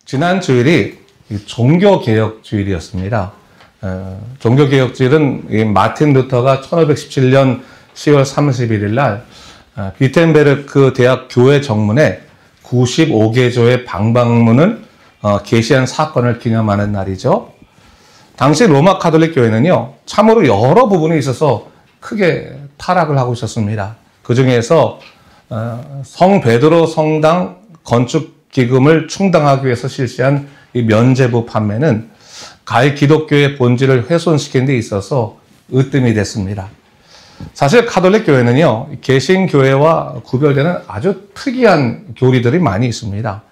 지난 주일이 종교개혁 주일이었습니다. 종교개혁주일은 마틴 루터가 1517년 10월 31일 날 비텐베르크 대학 교회 정문에 95개조의 방방문을 게시한 사건을 기념하는 날이죠. 당시 로마 카톨릭 교회는요, 참으로 여러 부분에 있어서 크게 타락을 하고 있었습니다. 그 중에서 성 베드로 성당 건축 기금을 충당하기 위해서 실시한 이 면죄부 판매는 가히 기독교의 본질을 훼손시키는 데 있어서 으뜸이 됐습니다. 사실 카톨릭 교회는요, 개신교회와 구별되는 아주 특이한 교리들이 많이 있습니다.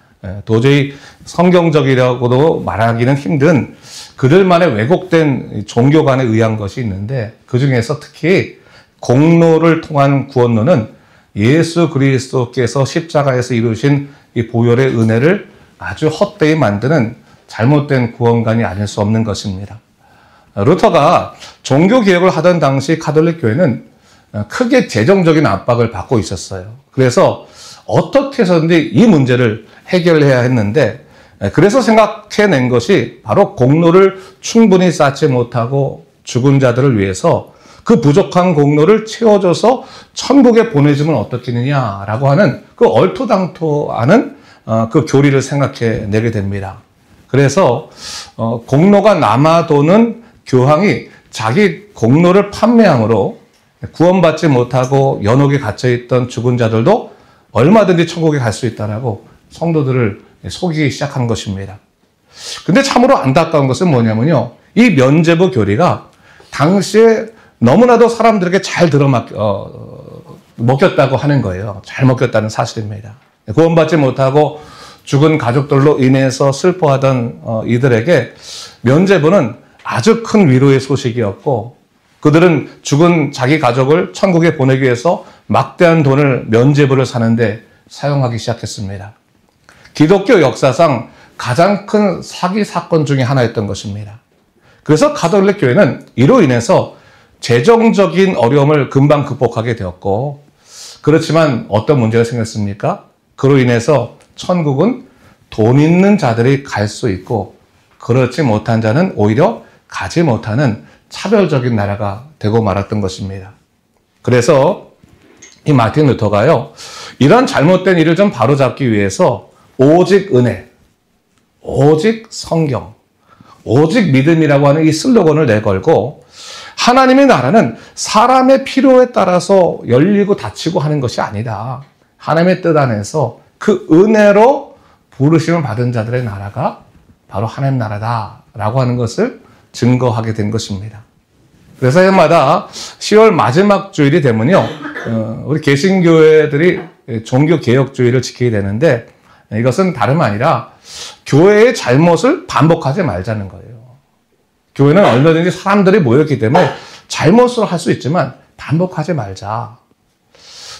도저히 성경적이라고도 말하기는 힘든 그들만의 왜곡된 종교 간에 의한 것이 있는데, 그 중에서 특히 공로를 통한 구원론은 예수 그리스도께서 십자가에서 이루신 이 보혈의 은혜를 아주 헛되이 만드는 잘못된 구원관이 아닐 수 없는 것입니다. 루터가 종교개혁을 하던 당시 카톨릭 교회는 크게 재정적인 압박을 받고 있었어요. 그래서 어떻게 해서든지 이 문제를 해결해야 했는데, 그래서 생각해낸 것이 바로 공로를 충분히 쌓지 못하고 죽은 자들을 위해서 그 부족한 공로를 채워줘서 천국에 보내주면 어떻겠느냐라고 하는 그 얼토당토하는 그 교리를 생각해내게 됩니다. 그래서 공로가 남아도는 교황이 자기 공로를 판매함으로 구원받지 못하고 연옥에 갇혀있던 죽은 자들도 얼마든지 천국에 갈 수 있다라고 성도들을 속이기 시작한 것입니다. 근데 참으로 안타까운 것은 뭐냐면요, 이 면죄부 교리가 당시에 너무나도 사람들에게 잘 먹혔다고 하는 거예요. 잘 먹혔다는 사실입니다. 구원받지 못하고 죽은 가족들로 인해서 슬퍼하던 이들에게 면죄부는 아주 큰 위로의 소식이었고, 그들은 죽은 자기 가족을 천국에 보내기 위해서 막대한 돈을 면죄부를 사는데 사용하기 시작했습니다. 기독교 역사상 가장 큰 사기 사건 중에 하나였던 것입니다. 그래서 가톨릭 교회는 이로 인해서 재정적인 어려움을 금방 극복하게 되었고, 그렇지만 어떤 문제가 생겼습니까? 그로 인해서 천국은 돈 있는 자들이 갈 수 있고, 그렇지 못한 자는 오히려 가지 못하는 차별적인 나라가 되고 말았던 것입니다. 그래서 이 마틴 루터가요, 이런 잘못된 일을 좀 바로잡기 위해서 오직 은혜, 오직 성경, 오직 믿음이라고 하는 이 슬로건을 내걸고, 하나님의 나라는 사람의 필요에 따라서 열리고 닫히고 하는 것이 아니다. 하나님의 뜻 안에서 그 은혜로 부르심을 받은 자들의 나라가 바로 하나님 나라다라고 하는 것을 증거하게 된 것입니다. 그래서 해마다 10월 마지막 주일이 되면요, 우리 개신교회들이 종교개혁주의를 지키게 되는데, 이것은 다름 아니라 교회의 잘못을 반복하지 말자는 거예요. 교회는 얼마든지 사람들이 모였기 때문에 잘못을 할 수 있지만 반복하지 말자.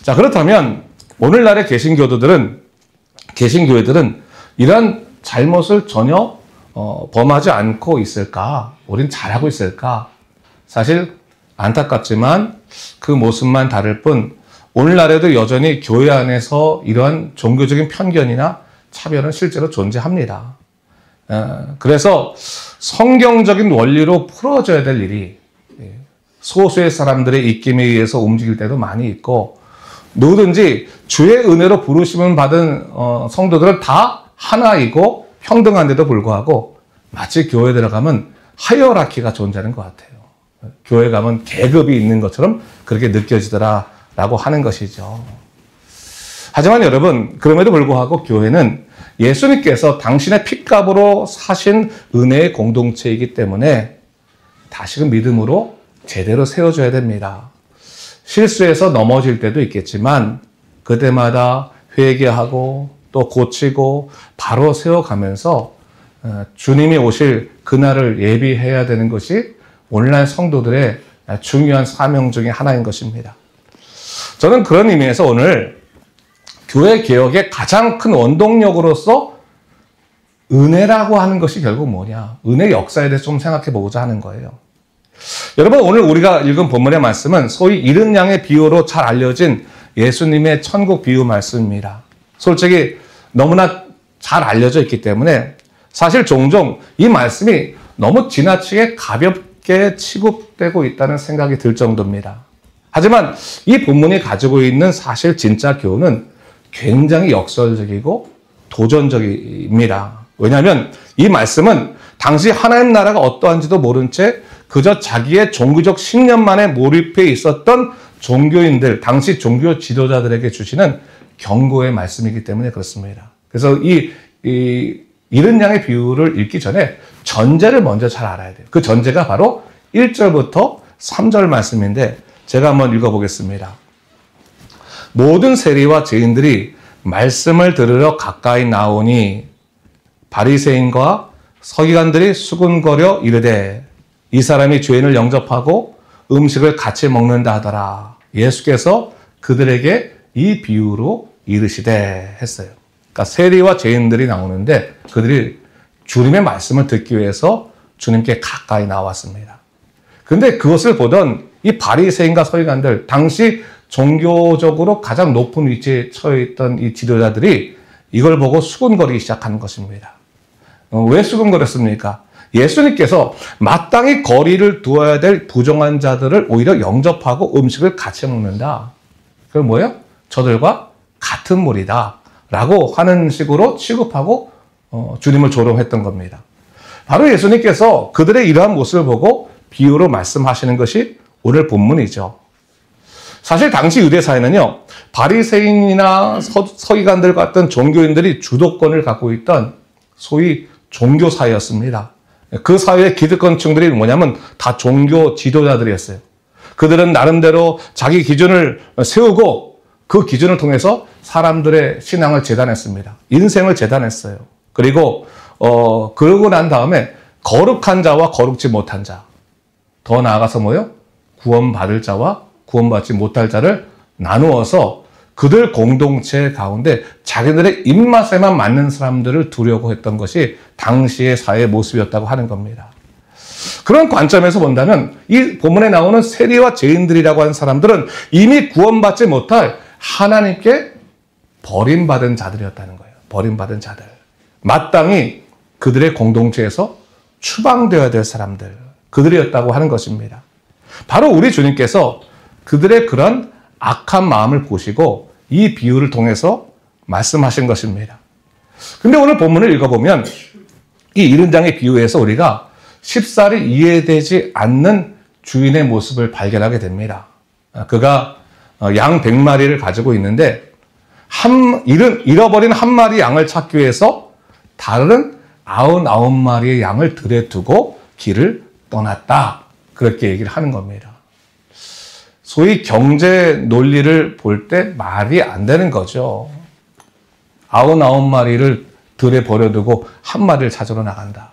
자, 그렇다면 오늘날의 개신교회들은 이런 잘못을 전혀 범하지 않고 있을까? 우린 잘하고 있을까? 사실 안타깝지만 그 모습만 다를 뿐, 오늘날에도 여전히 교회 안에서 이러한 종교적인 편견이나 차별은 실제로 존재합니다. 그래서 성경적인 원리로 풀어져야 될 일이 소수의 사람들의 입김에 의해서 움직일 때도 많이 있고, 누구든지 주의 은혜로 부르심을 받은 성도들은 다 하나이고 평등한데도 불구하고 마치 교회 들어가면 하이어라키가 존재하는 것 같아요. 교회 가면 계급이 있는 것처럼 그렇게 느껴지더라라고 하는 것이죠. 하지만 여러분, 그럼에도 불구하고 교회는 예수님께서 당신의 핏값으로 사신 은혜의 공동체이기 때문에 다시금 믿음으로 제대로 세워줘야 됩니다. 실수해서 넘어질 때도 있겠지만 그때마다 회개하고 또 고치고 바로 세워가면서 주님이 오실 그날을 예비해야 되는 것이 오늘날 성도들의 중요한 사명 중에 하나인 것입니다. 저는 그런 의미에서 오늘 교회 개혁의 가장 큰 원동력으로서 은혜라고 하는 것이 결국 뭐냐? 은혜 역사에 대해서 좀 생각해 보고자 하는 거예요. 여러분, 오늘 우리가 읽은 본문의 말씀은 소위 잃은 양의 비유로 잘 알려진 예수님의 천국 비유 말씀입니다. 솔직히 너무나 잘 알려져 있기 때문에 사실 종종 이 말씀이 너무 지나치게 가볍게 취급되고 있다는 생각이 들 정도입니다. 하지만 이 본문이 가지고 있는 사실 진짜 교훈은 굉장히 역설적이고 도전적입니다. 왜냐하면 이 말씀은 당시 하나님 나라가 어떠한지도 모른 채 그저 자기의 종교적 신념만에 몰입해 있었던 종교인들, 당시 종교 지도자들에게 주시는 경고의 말씀이기 때문에 그렇습니다. 그래서 이 잃은 양의 비유를 읽기 전에 전제를 먼저 잘 알아야 돼요. 그 전제가 바로 1절부터 3절 말씀인데 제가 한번 읽어보겠습니다. 모든 세리와 죄인들이 말씀을 들으러 가까이 나오니 바리새인과 서기관들이 수군거려 이르되 이 사람이 죄인을 영접하고 음식을 같이 먹는다 하더라. 예수께서 그들에게 이 비유로 이르시되 했어요. 그러니까 세리와 죄인들이 나오는데 그들이 주님의 말씀을 듣기 위해서 주님께 가까이 나왔습니다. 근데 그것을 보던 이 바리새인과 서기관들, 당시 종교적으로 가장 높은 위치에 처해 있던 이 지도자들이 이걸 보고 수군거리기 시작하는 것입니다. 왜 수군거렸습니까? 예수님께서 마땅히 거리를 두어야 될 부정한 자들을 오히려 영접하고 음식을 같이 먹는다. 그건 뭐예요? 저들과 같은 무리다 라고 하는 식으로 취급하고 주님을 조롱했던 겁니다. 바로 예수님께서 그들의 이러한 모습을 보고 비유로 말씀하시는 것이 오늘 본문이죠. 사실 당시 유대사회는요, 바리새인이나 서기관들 같은 종교인들이 주도권을 갖고 있던 소위 종교사회였습니다. 그 사회의 기득권층들이 뭐냐면 다 종교 지도자들이었어요. 그들은 나름대로 자기 기준을 세우고 그 기준을 통해서 사람들의 신앙을 재단했습니다. 인생을 재단했어요. 그리고 그러고 난 다음에 거룩한 자와 거룩지 못한 자, 더 나아가서 뭐요? 구원받을 자와 구원받지 못할 자를 나누어서 그들 공동체 가운데 자기들의 입맛에만 맞는 사람들을 두려고 했던 것이 당시의 사회의 모습이었다고 하는 겁니다. 그런 관점에서 본다면 이 본문에 나오는 세리와 죄인들이라고 하는 사람들은 이미 구원받지 못할 하나님께 버림받은 자들이었다는 거예요. 버림받은 자들. 마땅히 그들의 공동체에서 추방되어야 될 사람들, 그들이었다고 하는 것입니다. 바로 우리 주님께서 그들의 그런 악한 마음을 보시고 이 비유를 통해서 말씀하신 것입니다. 근데 오늘 본문을 읽어보면 이 잃은 양의 비유에서 우리가 쉽사리 이해되지 않는 주인의 모습을 발견하게 됩니다. 그가 양 100마리를 가지고 있는데 잃어버린 한 마리 양을 찾기 위해서 다른 99마리의 양을 들에 두고 길을 떠났다. 그렇게 얘기를 하는 겁니다. 소위 경제 논리를 볼 때 말이 안 되는 거죠. 99마리를 들에 버려두고 한 마리를 찾으러 나간다.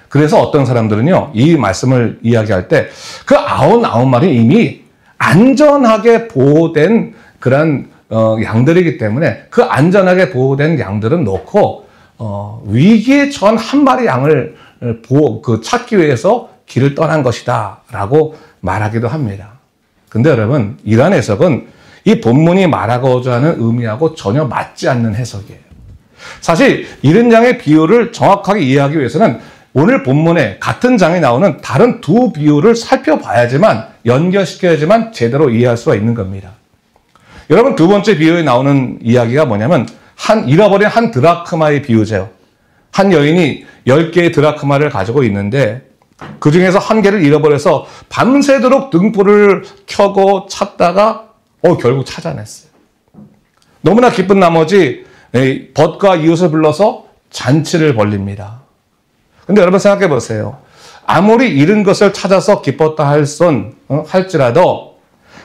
그래서 어떤 사람들은요, 이 말씀을 이야기할 때 그 99마리 이미 안전하게 보호된 그런 양들이기 때문에 그 안전하게 보호된 양들은 놓고 위기에 처한 한 마리 양을 찾기 위해서 길을 떠난 것이다 라고 말하기도 합니다. 근데 여러분, 이러한 해석은 이 본문이 말하고자 하는 의미하고 전혀 맞지 않는 해석이에요. 사실 잃은 양의 비유를 정확하게 이해하기 위해서는 오늘 본문에 같은 장에 나오는 다른 두 비유를 살펴봐야지만, 연결시켜야지만 제대로 이해할 수가 있는 겁니다. 여러분, 두 번째 비유에 나오는 이야기가 뭐냐면 잃어버린 한 드라크마의 비유죠. 한 여인이 10개의 드라크마를 가지고 있는데 그 중에서 한 개를 잃어버려서 밤새도록 등불을 켜고 찾다가 결국 찾아냈어요. 너무나 기쁜 나머지 벗과 이웃을 불러서 잔치를 벌립니다. 근데 여러분 생각해 보세요. 아무리 잃은 것을 찾아서 기뻤다 할지라도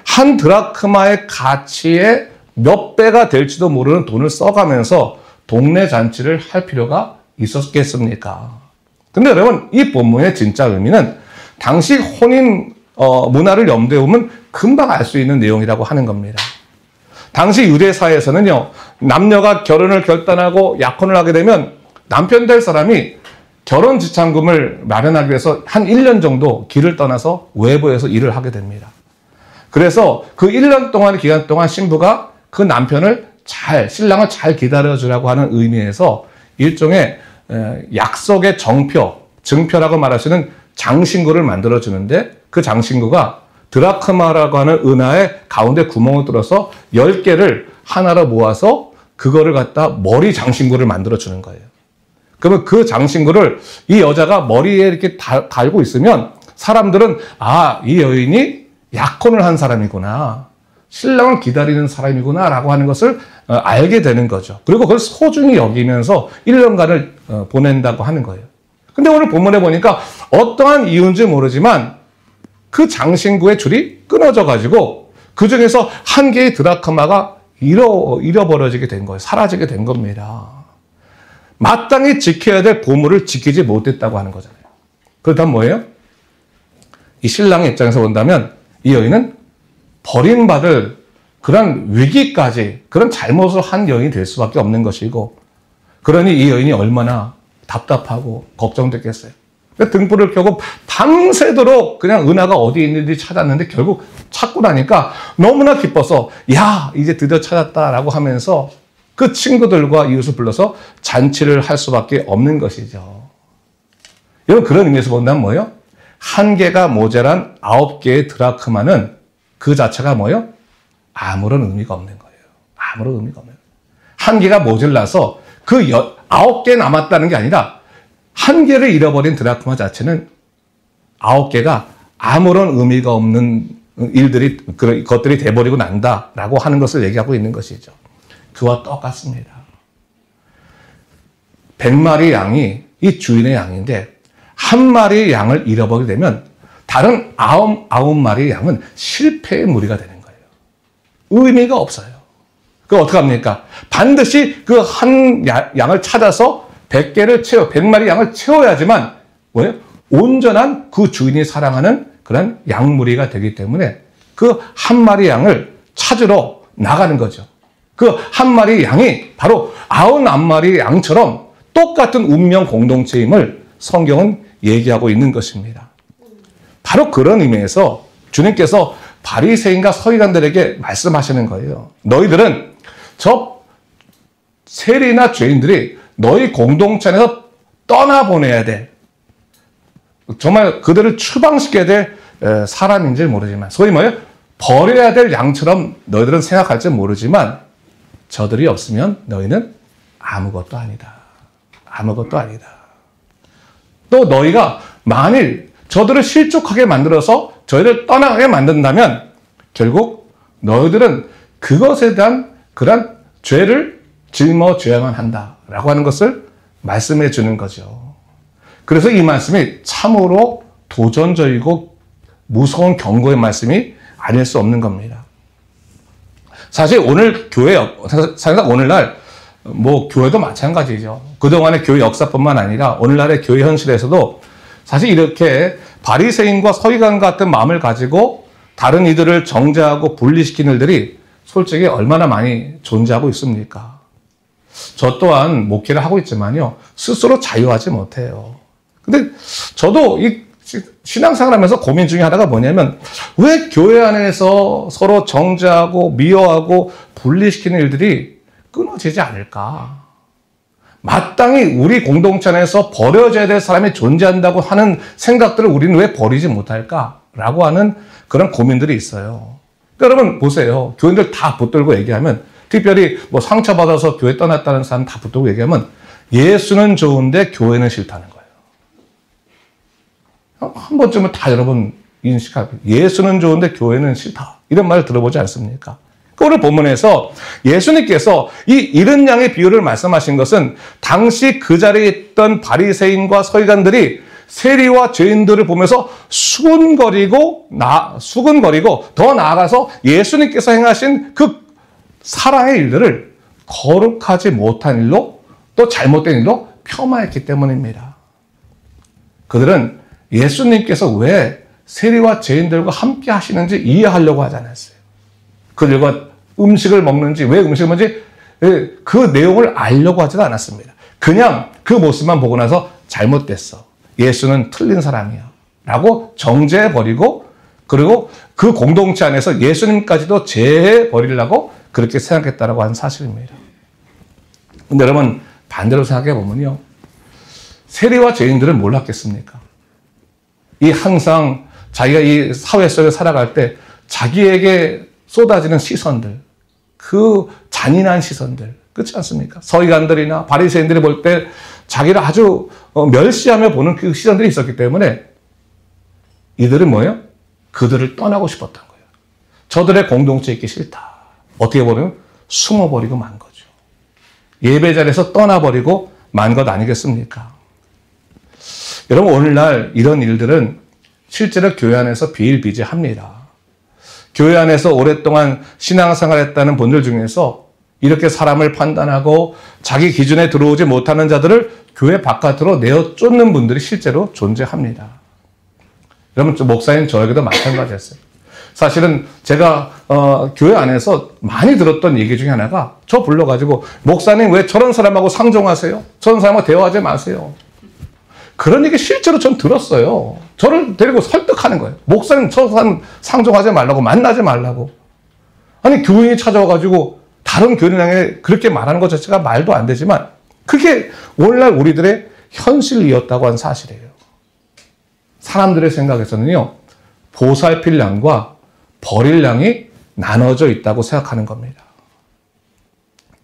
한 드라크마의 가치에 몇 배가 될지도 모르는 돈을 써가면서 동네 잔치를 할 필요가 있었겠습니까? 근데 여러분, 이 본문의 진짜 의미는 당시 혼인 문화를 염두에 보면 금방 알 수 있는 내용이라고 하는 겁니다. 당시 유대 사회에서는요, 남녀가 결혼을 결단하고 약혼을 하게 되면 남편 될 사람이 결혼 지참금을 마련하기 위해서 한 1년 정도 길을 떠나서 외부에서 일을 하게 됩니다. 그래서 그 1년 동안의 기간 동안 신부가 그 남편을 신랑을 잘 기다려주라고 하는 의미에서 일종의 약속의 증표라고 말할 수 있는 장신구를 만들어주는데, 그 장신구가 드라크마라고 하는 은하의 가운데 구멍을 뚫어서 10개를 하나로 모아서 그거를 갖다 머리 장신구를 만들어주는 거예요. 그러면 그 장신구를 이 여자가 머리에 이렇게 달고 있으면 사람들은 이 여인이 약혼을 한 사람이구나, 신랑을 기다리는 사람이구나 라고 하는 것을 알게 되는 거죠. 그리고 그걸 소중히 여기면서 1년간을 보낸다고 하는 거예요. 근데 오늘 본문에 보니까 어떠한 이유인지 모르지만 그 장신구의 줄이 끊어져 가지고 그 중에서 한 개의 드라크마가 잃어버려지게 된 거예요. 사라지게 된 겁니다. 마땅히 지켜야 될 보물을 지키지 못했다고 하는 거잖아요. 그렇다면 뭐예요? 이 신랑의 입장에서 본다면 이 여인은 버림받을 그런 위기까지, 그런 잘못을 한 여인이 될 수밖에 없는 것이고, 그러니 이 여인이 얼마나 답답하고 걱정됐겠어요. 등불을 켜고 밤새도록 그냥 은하가 어디 있는지 찾았는데 결국 찾고 나니까 너무나 기뻐서 이제 드디어 찾았다라고 하면서 그 친구들과 이웃을 불러서 잔치를 할 수밖에 없는 것이죠. 여러분, 그런 의미에서 본다면 뭐예요? 한 개가 모자란 9개의 드라크마는 그 자체가 뭐예요? 아무런 의미가 없는 거예요. 아무런 의미가 없는 거예요. 한 개가 모자라서 그 9개 남았다는 게 아니라 한 개를 잃어버린 드라크마 자체는 9개가 아무런 의미가 없는 것들이 돼버리고 난다라고 하는 것을 얘기하고 있는 것이죠. 그와 똑같습니다. 100마리 양이 이 주인의 양인데 한 마리의 양을 잃어버리게 되면 다른 99마리의 양은 실패의 무리가 되는 거예요. 의미가 없어요. 그럼 어떡합니까? 반드시 그 한 양을 찾아서 100마리 양을 채워야지만 뭐예요? 온전한 그 주인이 사랑하는 그런 양무리가 되기 때문에 그 한 마리 양을 찾으러 나가는 거죠. 그 한 마리 양이 바로 99마리 양처럼 똑같은 운명 공동체임을 성경은 얘기하고 있는 것입니다. 바로 그런 의미에서 주님께서 바리새인과 서기관들에게 말씀하시는 거예요. 너희들은 저 세리나 죄인들이 너희 공동체 안에서 떠나보내야 돼. 정말 그들을 추방시켜야 될 사람인지 모르지만, 소위 뭐예요? 버려야 될 양처럼 너희들은 생각할지 모르지만 저들이 없으면 너희는 아무것도 아니다. 아무것도 아니다. 또 너희가 만일 저들을 실족하게 만들어서 저희를 떠나게 만든다면 결국 너희들은 그것에 대한 그런 죄를 짊어져야만 한다라고 하는 것을 말씀해 주는 거죠. 그래서 이 말씀이 참으로 도전적이고 무서운 경고의 말씀이 아닐 수 없는 겁니다. 사실 사실 오늘날 교회도 마찬가지죠. 그동안의 교회 역사뿐만 아니라 오늘날의 교회 현실에서도 사실 이렇게 바리새인과 서기관 같은 마음을 가지고 다른 이들을 정죄하고 분리시키는 일들이 솔직히 얼마나 많이 존재하고 있습니까? 저 또한 목회를 하고 있지만요, 스스로 자유하지 못해요. 근데 저도 이 신앙생활 하면서 고민 중에 하나가 뭐냐면, 왜 교회 안에서 서로 정죄하고 미워하고 분리시키는 일들이 끊어지지 않을까? 마땅히 우리 공동체 안에서 버려져야 될 사람이 존재한다고 하는 생각들을 우리는 왜 버리지 못할까라고 하는 그런 고민들이 있어요. 그러니까 여러분 보세요. 교인들 다 붙들고 얘기하면, 특별히 상처받아서 교회 떠났다는 사람 다 붙들고 얘기하면 예수는 좋은데 교회는 싫다는 거예요. 한 번쯤은 다 여러분 인식하고, 예수는 좋은데 교회는 싫다, 이런 말을 들어보지 않습니까? 오늘 본문에서 예수님께서 이 잃은 양의 비유를 말씀하신 것은 당시 그 자리에 있던 바리새인과 서기관들이 세리와 죄인들을 보면서 수근거리고 더 나아가서 예수님께서 행하신 그 사랑의 일들을 거룩하지 못한 일로, 또 잘못된 일로 폄하했기 때문입니다. 그들은 예수님께서 왜 세리와 죄인들과 함께 하시는지 이해하려고 하지 않았어요. 그들과 음식을 먹는지, 왜 음식을 먹는지 그 내용을 알려고 하지도 않았습니다. 그냥 그 모습만 보고 나서 잘못됐어. 예수는 틀린 사람이야. 라고 정죄해버리고 그리고 그 공동체 안에서 예수님까지도 제해버리려고 그렇게 생각했다라고 하는 사실입니다. 근데 여러분 반대로 생각해 보면요. 세리와 죄인들은 뭘 했겠습니까? 이 항상 자기가 이 사회 속에 살아갈 때 자기에게 쏟아지는 시선들, 그 잔인한 시선들, 그렇지 않습니까? 서기관들이나 바리새인들이 볼 때 자기를 아주 멸시하며 보는 그 시선들이 있었기 때문에 이들은 뭐예요? 그들을 떠나고 싶었던 거예요. 저들의 공동체에 있기 싫다. 어떻게 보면 숨어버리고 만 거죠. 예배 자리에서 떠나버리고 만 것 아니겠습니까? 여러분 오늘날 이런 일들은 실제로 교회 안에서 비일비재합니다. 교회 안에서 오랫동안 신앙생활했다는 분들 중에서 이렇게 사람을 판단하고 자기 기준에 들어오지 못하는 자들을 교회 바깥으로 내어 쫓는 분들이 실제로 존재합니다. 여러분 목사님 저에게도 마찬가지였어요. 사실은 제가 교회 안에서 많이 들었던 얘기 중에 하나가 저 불러가지고 목사님 왜 저런 사람하고 상종하세요? 저런 사람하고 대화하지 마세요. 그런 얘기 실제로 전 들었어요. 저를 데리고 설득하는 거예요. 목사님 저 사람 상종하지 말라고 만나지 말라고. 아니 교인이 찾아와가지고 다른 교인에게 그렇게 말하는 것 자체가 말도 안 되지만 그게 오늘날 우리들의 현실이었다고 하는 사실이에요. 사람들의 생각에서는요. 보살필 양과 버릴 양이 나눠져 있다고 생각하는 겁니다.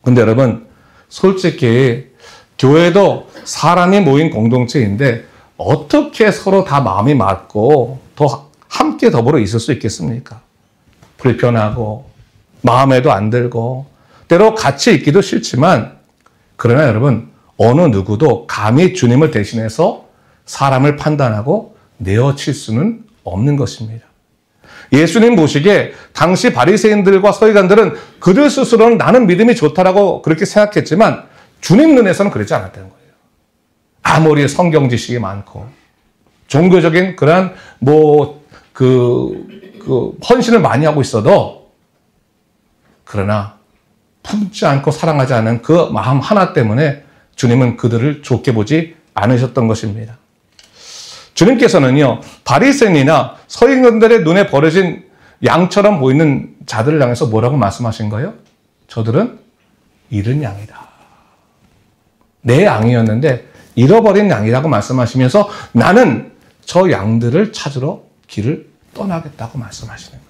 근데 여러분 솔직히 교회도 사람이 모인 공동체인데 어떻게 서로 다 마음이 맞고 더 함께 더불어 있을 수 있겠습니까? 불편하고 마음에도 안 들고 때로 같이 있기도 싫지만 그러나 여러분 어느 누구도 감히 주님을 대신해서 사람을 판단하고 내어칠 수는 없는 것입니다. 예수님 보시기에 당시 바리새인들과 서기관들은 그들 스스로는 나는 믿음이 좋다라고 그렇게 생각했지만 주님 눈에서는 그렇지 않았다는 거예요. 아무리 성경 지식이 많고 종교적인 그러한 헌신을 많이 하고 있어도 그러나 품지 않고 사랑하지 않은 그 마음 하나 때문에 주님은 그들을 좋게 보지 않으셨던 것입니다. 주님께서는요, 바리새인이나 서기관들의 눈에 버려진 양처럼 보이는 자들을 향해서 뭐라고 말씀하신 거예요? 저들은 잃은 양이다. 내 양이었는데 잃어버린 양이라고 말씀하시면서 나는 저 양들을 찾으러 길을 떠나겠다고 말씀하시는 거예요.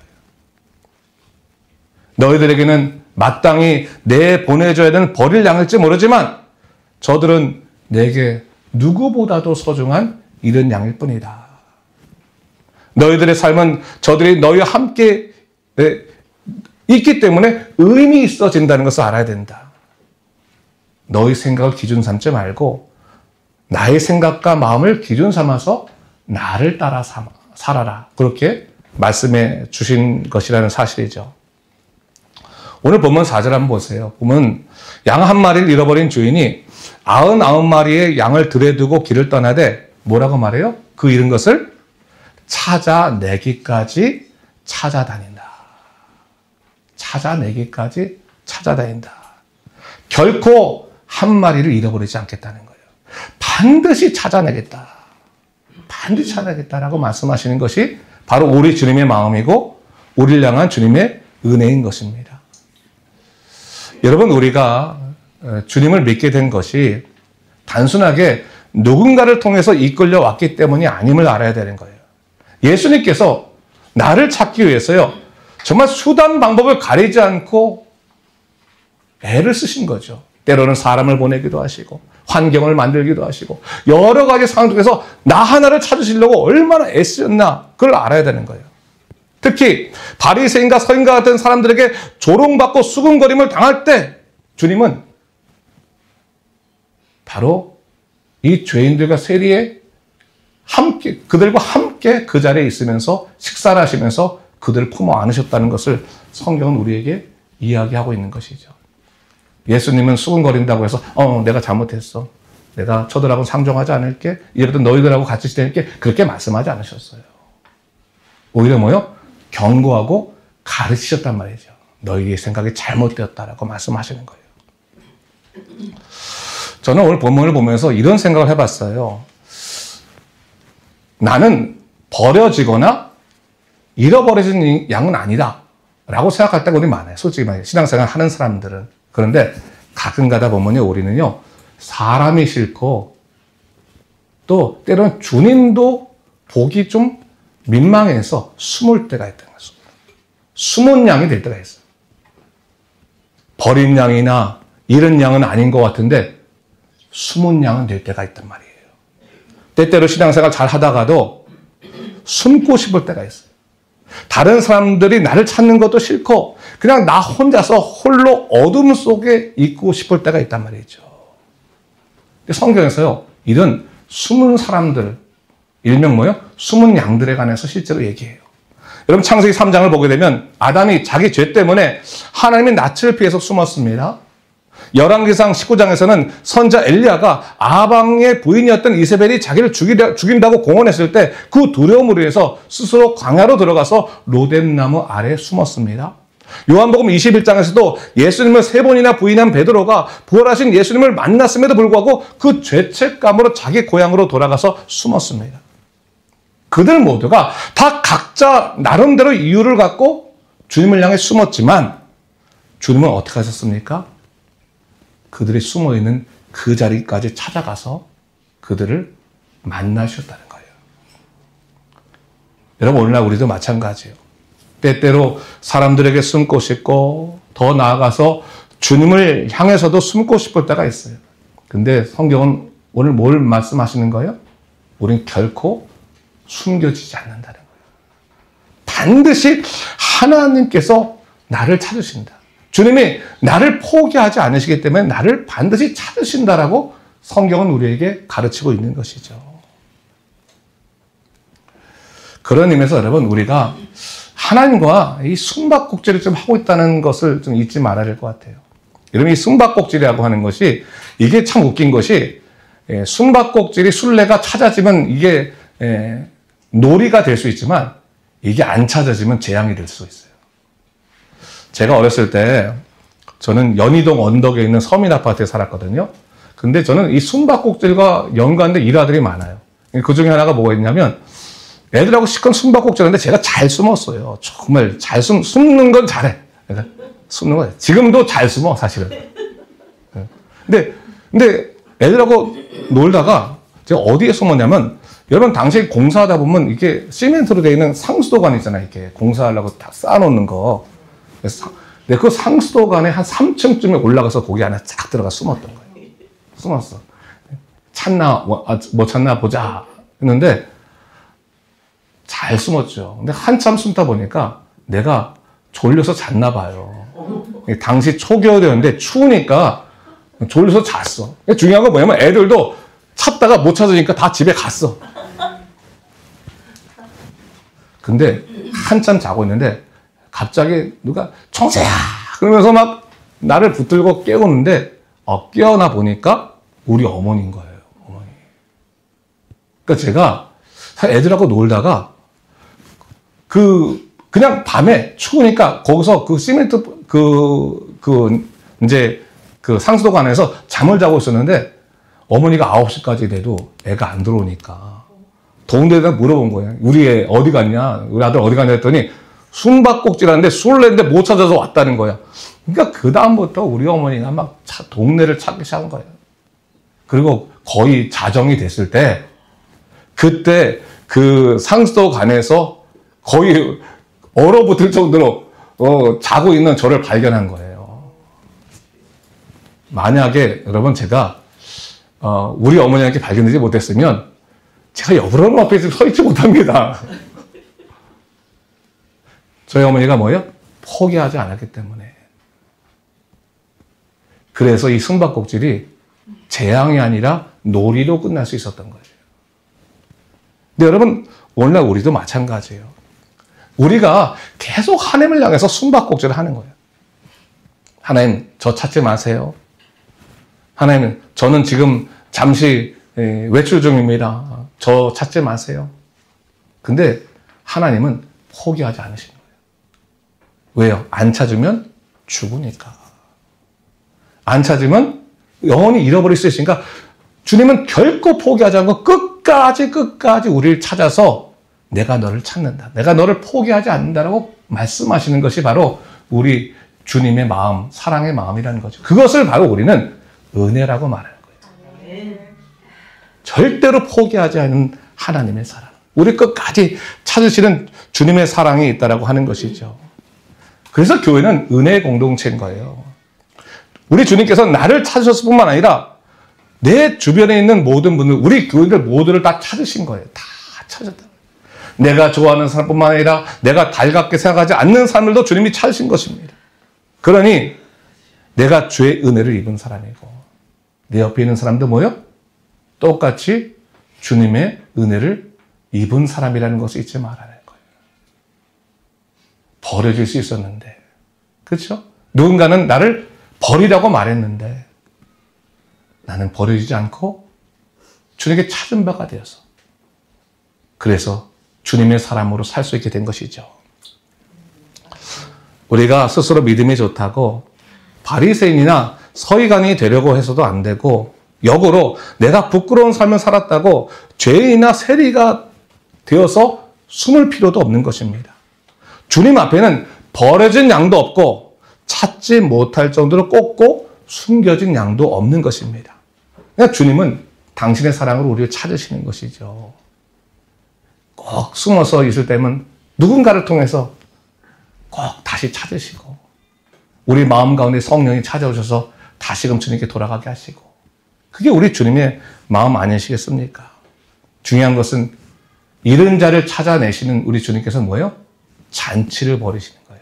너희들에게는 마땅히 내 보내줘야 되는 버릴 양일지 모르지만 저들은 내게 누구보다도 소중한 잃은 양일 뿐이다. 너희들의 삶은 저들이 너희와 함께 있기 때문에 의미 있어진다는 것을 알아야 된다. 너희 생각을 기준 삼지 말고 나의 생각과 마음을 기준 삼아서 나를 따라 살아라. 그렇게 말씀해 주신 것이라는 사실이죠. 오늘 본문 4절 한번 보세요. 보면 양 한 마리를 잃어버린 주인이 99마리의 양을 들에 두고 길을 떠나되 뭐라고 말해요? 그 잃은 것을 찾아내기까지 찾아다닌다. 찾아내기까지 찾아다닌다. 결코 한 마리를 잃어버리지 않겠다는 거예요. 반드시 찾아내겠다. 반드시 찾아내겠다라고 말씀하시는 것이 바로 우리 주님의 마음이고 우리를 향한 주님의 은혜인 것입니다. 여러분 우리가 주님을 믿게 된 것이 단순하게 누군가를 통해서 이끌려 왔기 때문이 아님을 알아야 되는 거예요. 예수님께서 나를 찾기 위해서요. 정말 수단 방법을 가리지 않고 애를 쓰신 거죠. 때로는 사람을 보내기도 하시고 환경을 만들기도 하시고 여러 가지 상황 속에서 나 하나를 찾으시려고 얼마나 애쓰셨나 그걸 알아야 되는 거예요. 특히 바리새인과 서기관 같은 사람들에게 조롱받고 수군거림을 당할 때 주님은 바로 이 죄인들과 세리에 함께 그들과 함께 그 자리에 있으면서 식사를 하시면서 그들을 품어 안으셨다는 것을 성경은 우리에게 이야기하고 있는 것이죠. 예수님은 수군거린다고 해서 내가 잘못했어. 내가 저들하고 상종하지 않을게. 이래도 너희들하고 같이 지낼게. 그렇게 말씀하지 않으셨어요. 오히려 뭐요? 경고하고 가르치셨단 말이죠. 너희의 생각이 잘못되었다라고 말씀하시는 거예요. 저는 오늘 본문을 보면서 이런 생각을 해봤어요. 나는 버려지거나 잃어버려진 양은 아니다 라고 생각할 때가 우리 많아요. 솔직히 말해요. 신앙생활 하는 사람들은. 그런데 가끔 가다 보면요, 우리는요, 사람이 싫고 또 때로는 주님도 보기 좀 민망해서 숨을 때가 있다는 거죠. 숨은 양이 될 때가 있어요. 버린 양이나 잃은 양은 아닌 것 같은데 숨은 양은 될 때가 있단 말이에요. 때때로 신앙생활 잘 하다가도 숨고 싶을 때가 있어요. 다른 사람들이 나를 찾는 것도 싫고 그냥 나 혼자서 홀로 어둠 속에 있고 싶을 때가 있단 말이죠. 성경에서요, 이런 숨은 사람들, 일명 뭐요? 숨은 양들에 관해서 실제로 얘기해요. 여러분 창세기 3장을 보게 되면 아담이 자기 죄 때문에 하나님의 낯을 피해서 숨었습니다. 열왕기상 19장에서는 선자 엘리야가 아방의 부인이었던 이세벨이 자기를 죽인다고 공언했을 때 그 두려움으로 해서 스스로 광야로 들어가서 로뎀나무 아래에 숨었습니다. 요한복음 21장에서도 예수님을 3번이나 부인한 베드로가 부활하신 예수님을 만났음에도 불구하고 그 죄책감으로 자기 고향으로 돌아가서 숨었습니다. 그들 모두가 다 각자 나름대로 이유를 갖고 주님을 향해 숨었지만 주님은 어떻게 하셨습니까? 그들이 숨어있는 그 자리까지 찾아가서 그들을 만나셨다는 거예요. 여러분, 오늘날 우리도 마찬가지예요. 때때로 사람들에게 숨고 싶고 더 나아가서 주님을 향해서도 숨고 싶을 때가 있어요. 근데 성경은 오늘 뭘 말씀하시는 거예요? 우린 결코 숨겨지지 않는다는 거예요. 반드시 하나님께서 나를 찾으신다. 주님이 나를 포기하지 않으시기 때문에 나를 반드시 찾으신다라고 성경은 우리에게 가르치고 있는 것이죠. 그런 의미에서 여러분, 우리가 하나님과 이 숨바꼭질을 좀 하고 있다는 것을 좀 잊지 말아야 될 것 같아요. 여러분, 이 숨바꼭질이라고 하는 것이 이게 참 웃긴 것이 숨바꼭질이 순례가 찾아지면 이게 놀이가 될 수 있지만 이게 안 찾아지면 재앙이 될 수 있어요. 제가 어렸을 때 저는 연희동 언덕에 있는 서민 아파트에 살았거든요. 근데 저는 이 숨바꼭질과 연관된 일화들이 많아요. 그 중에 하나가 뭐가 있냐면 애들하고 시큰 숨바꼭질하는데 제가 잘 숨었어요. 정말 잘 숨는 건 잘해. 그러니까 숨는 건 지금도 잘 숨어 사실은. 근데 애들하고 놀다가 제가 어디에 숨었냐면 여러분 당시 공사하다 보면 이게 시멘트로 되어 있는 상수도관 있잖아요. 이렇게 공사하려고 다 쌓아놓는 거. 그래서 그 상수도관에 한 3층쯤에 올라가서 거기 안에 쫙 들어가 숨었던 거예요. 숨었어. 찾나 뭐 찾나 보자 했는데 잘 숨었죠. 근데 한참 숨다 보니까 내가 졸려서 잤나 봐요. 당시 초겨울이었는데 추우니까 졸려서 잤어. 중요한 건 뭐냐면 애들도 찾다가 못 찾으니까 다 집에 갔어. 근데 한참 자고 있는데 갑자기 누가 청새야 그러면서 막 나를 붙들고 깨우는데 깨어나 보니까 우리 어머니인 거예요. 어머니. 그러니까 제가 애들하고 놀다가 그냥 밤에 추우니까 거기서 그 시멘트 이제 그 상수도관에서 잠을 자고 있었는데 어머니가 9시까지 돼도 애가 안 들어오니까 더운데다 물어본 거예요. 우리 애 어디 갔냐? 우리 아들 어디 갔냐 했더니 숨바꼭질하는데 술래인데 못 찾아서 왔다는 거야. 그러니까 그 다음부터 우리 어머니가 막 동네를 찾기 시작한 거예요. 그리고 거의 자정이 됐을 때 그때 그 상수도관에서 거의 얼어붙을 정도로 자고 있는 저를 발견한 거예요. 만약에 여러분 제가 우리 어머니한테 발견되지 못했으면 제가 여러분 앞에 서 있지 못합니다. 저희 어머니가 뭐예요? 포기하지 않았기 때문에. 그래서 이 숨바꼭질이 재앙이 아니라 놀이로 끝날 수 있었던 거예요. 근데 여러분 오늘날 우리도 마찬가지예요. 우리가 계속 하나님을 향해서 숨바꼭질을 하는 거예요. 하나님 저 찾지 마세요. 하나님 저는 지금 잠시 외출 중입니다. 저 찾지 마세요. 근데 하나님은 포기하지 않으시는 거예요. 왜요? 안 찾으면 죽으니까. 안 찾으면 영원히 잃어버릴 수 있으니까 주님은 결코 포기하지 않고 끝까지 우리를 찾아서 내가 너를 찾는다. 내가 너를 포기하지 않는다라고 말씀하시는 것이 바로 우리 주님의 마음, 사랑의 마음이라는 거죠. 그것을 바로 우리는 은혜라고 말하는 거예요. 절대로 포기하지 않는 하나님의 사랑. 우리 끝까지 찾으시는 주님의 사랑이 있다라고 하는 것이죠. 그래서 교회는 은혜의 공동체인 거예요. 우리 주님께서 나를 찾으셨을 뿐만 아니라 내 주변에 있는 모든 분들, 우리 교인들 모두를 다 찾으신 거예요. 다 찾았다. 내가 좋아하는 사람뿐만 아니라 내가 달갑게 생각하지 않는 사람들도 주님이 찾으신 것입니다. 그러니 내가 주의 은혜를 입은 사람이고 내 옆에 있는 사람도 뭐요? 똑같이 주님의 은혜를 입은 사람이라는 것을 잊지 말아야 할 거예요. 버려질 수 있었는데, 그렇죠? 누군가는 나를 버리라고 말했는데 나는 버려지지 않고 주님께 찾은 바가 되어서 그래서 주님의 사람으로 살 수 있게 된 것이죠. 우리가 스스로 믿음이 좋다고 바리새인이나 서기관이 되려고 해서도 안 되고 역으로 내가 부끄러운 삶을 살았다고 죄인이나 세리가 되어서 숨을 필요도 없는 것입니다. 주님 앞에는 버려진 양도 없고 찾지 못할 정도로 꼽고 숨겨진 양도 없는 것입니다. 그러니까 주님은 당신의 사랑으로 우리를 찾으시는 것이죠. 꼭 숨어서 있을 때면 누군가를 통해서 꼭 다시 찾으시고 우리 마음 가운데 성령이 찾아오셔서 다시금 주님께 돌아가게 하시고 그게 우리 주님의 마음 아니시겠습니까? 중요한 것은 잃은 자를 찾아내시는 우리 주님께서는 뭐예요? 잔치를 벌이시는 거예요.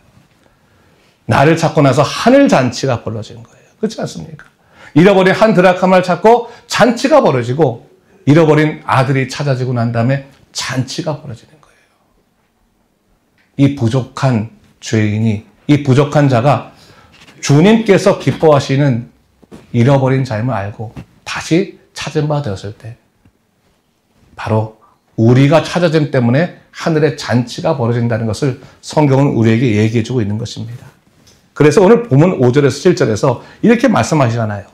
나를 찾고 나서 하늘 잔치가 벌어지는 거예요. 그렇지 않습니까? 잃어버린 한 드라카마를 찾고 잔치가 벌어지고 잃어버린 아들이 찾아지고 난 다음에 잔치가 벌어지는 거예요. 이 부족한 죄인이, 이 부족한 자가 주님께서 기뻐하시는 잃어버린 자임을 알고 다시 찾은 바 되었을 때 바로 우리가 찾아짐 때문에 하늘의 잔치가 벌어진다는 것을 성경은 우리에게 얘기해주고 있는 것입니다. 그래서 오늘 본문 5절에서 7절에서 이렇게 말씀하시잖아요.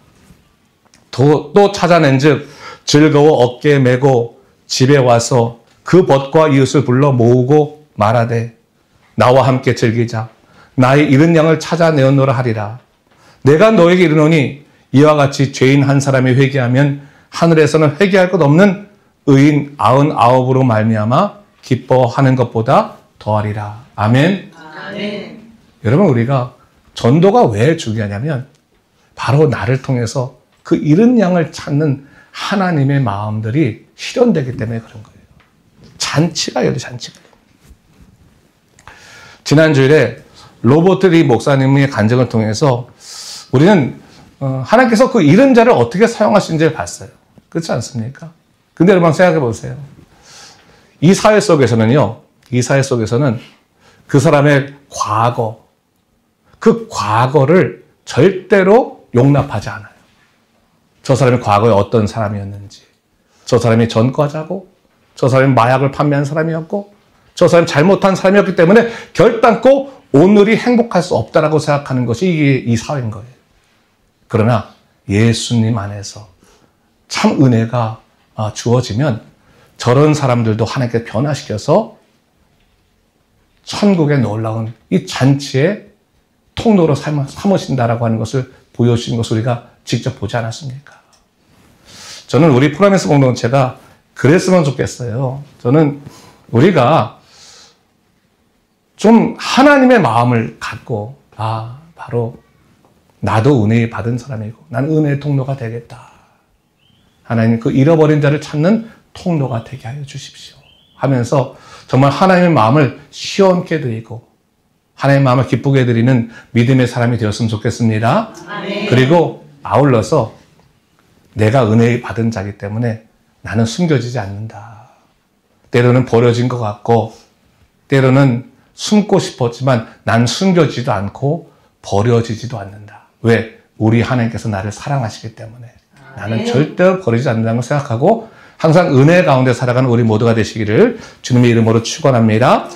또 찾아낸 즉 즐거워 어깨에 메고 집에 와서 그 벗과 이웃을 불러 모으고 말하되 나와 함께 즐기자. 나의 잃은 양을 찾아내었노라 하리라. 내가 너에게 이르노니 이와 같이 죄인 한 사람이 회개하면 하늘에서는 회개할 것 없는 의인 99으로 말미암아 기뻐하는 것보다 더하리라. 아멘. 아멘. 여러분 우리가 전도가 왜 중요하냐면 바로 나를 통해서 그 잃은 양을 찾는 하나님의 마음들이 실현되기 때문에 그런 거예요. 잔치가 열려 잔치가. 지난 주일에 로버트 리 목사님의 간증을 통해서 우리는 하나님께서 그 잃은 자를 어떻게 사용하시는지를 봤어요. 그렇지 않습니까? 근데 여러분 생각해 보세요. 이 사회 속에서는요, 이 사회 속에서는 그 사람의 과거, 그 과거를 절대로 용납하지 않아요. 저 사람이 과거에 어떤 사람이었는지, 저 사람이 전과자고, 저 사람이 마약을 판매한 사람이었고, 저 사람이 잘못한 사람이었기 때문에 결단코 오늘이 행복할 수 없다라고 생각하는 것이 이게 이 사회인 거예요. 그러나 예수님 안에서 참 은혜가 주어지면 저런 사람들도 하나님께 변화시켜서 천국의 놀라운 이 잔치의 통로로 삼으신다라고 하는 것을 보여주신 것을 우리가 직접 보지 않았습니까? 저는 우리 프로미스 공동체가 그랬으면 좋겠어요. 저는 우리가 좀 하나님의 마음을 갖고 바로 나도 은혜 받은 사람이고 난 은혜의 통로가 되겠다. 하나님 그 잃어버린 자를 찾는 통로가 되게 하여 주십시오. 하면서 정말 하나님의 마음을 시원케 드리고 하나님의 마음을 기쁘게 드리는 믿음의 사람이 되었으면 좋겠습니다. 아멘. 그리고 아울러서 내가 은혜 받은 자이기 때문에 나는 숨겨지지 않는다. 때로는 버려진 것 같고 때로는 숨고 싶었지만 난 숨겨지지도 않고 버려지지도 않는다. 왜? 우리 하나님께서 나를 사랑하시기 때문에 나는 절대로 버리지 않는다는 걸 생각하고 항상 은혜 가운데 살아가는 우리 모두가 되시기를 주님의 이름으로 축원합니다.